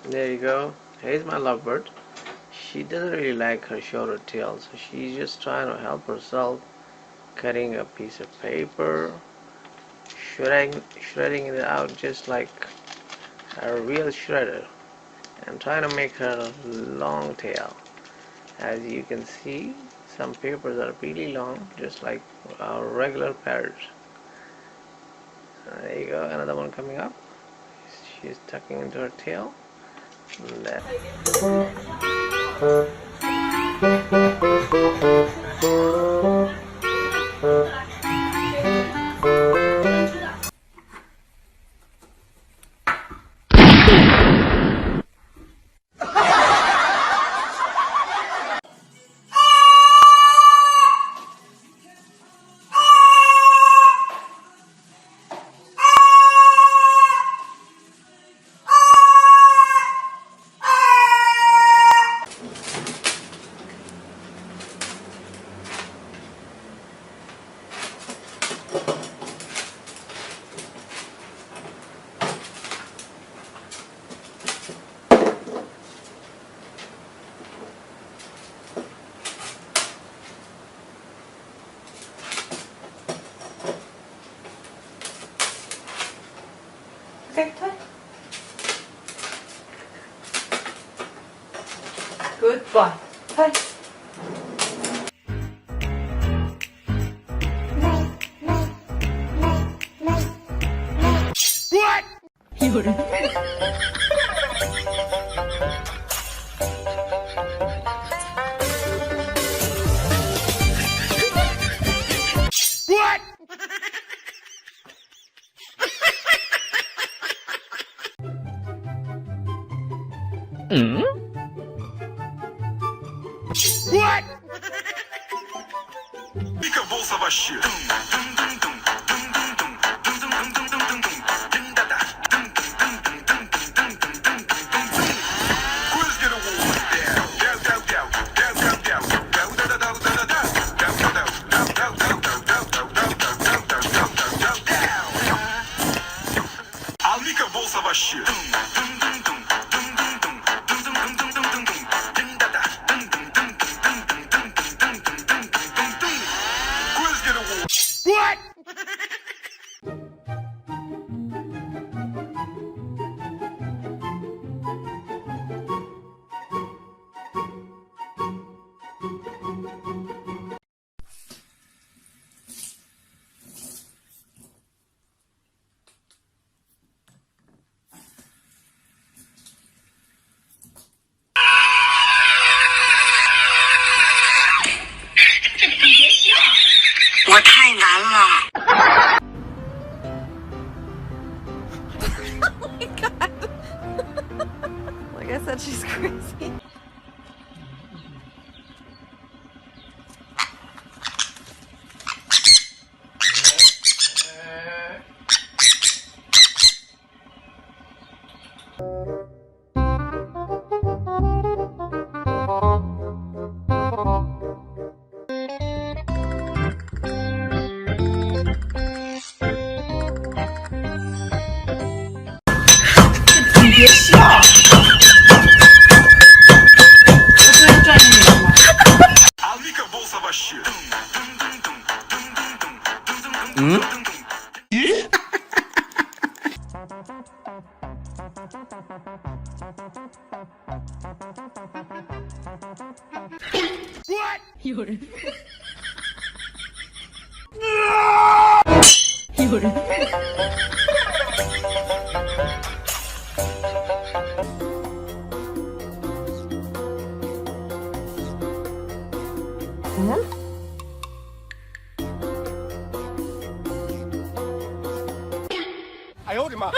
There you go. Here's my lovebird. She doesn't really like her shorter tail, so she's just trying to help herself, cutting a piece of paper, shredding it out just like a real shredder, and trying to make her long tail. As you can see, some papers are really long, just like our regular parrot. There you go, another one coming up. She's tucking into her tail. Okay, toy. Good boy. Toy. What? What? What? Fica bolsa baixinha. Almica bolsa baixinha. What? Like I said, she's crazy. Almica bolsa baixinha. What? 哎呦我的妈！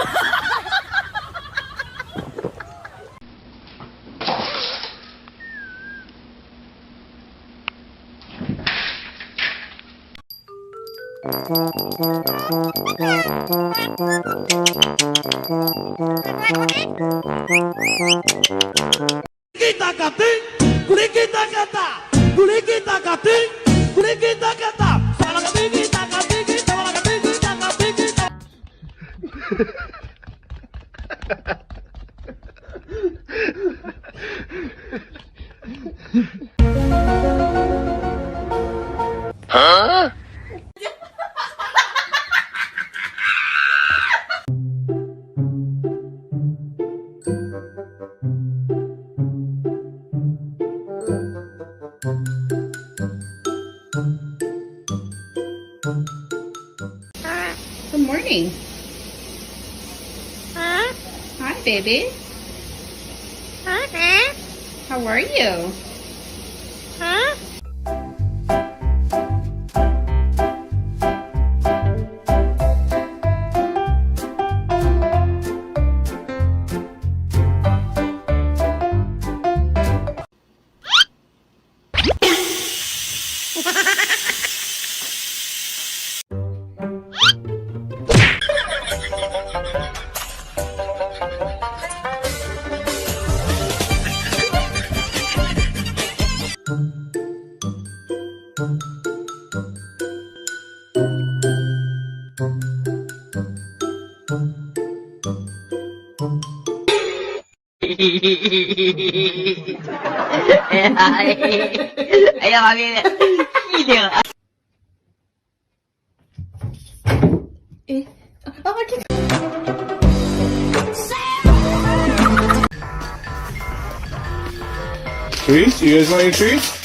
Good morning. Hi, baby. How are you?哎呀妈逼的，一顶。Treats? You guys want any treats?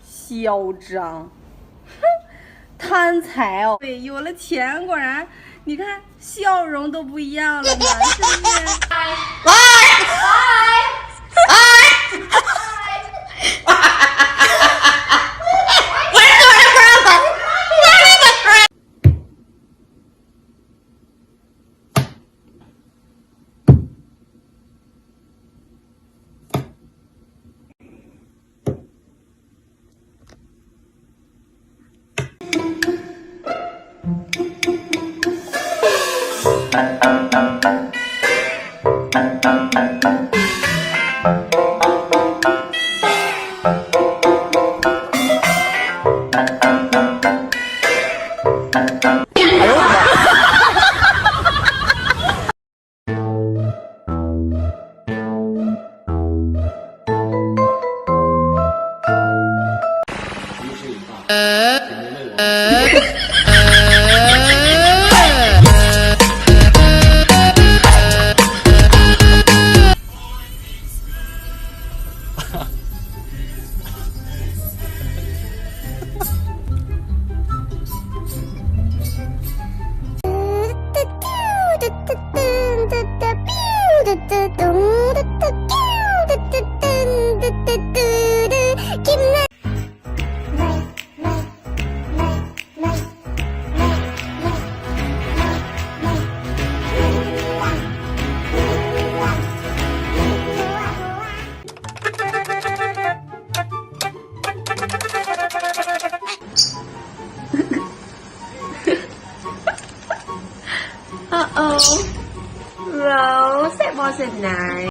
嚣张，哼，贪财哦！对，有了钱果然，你看笑容都不一样了呢，是不是？ Uh-oh. Rose, it wasn't nice.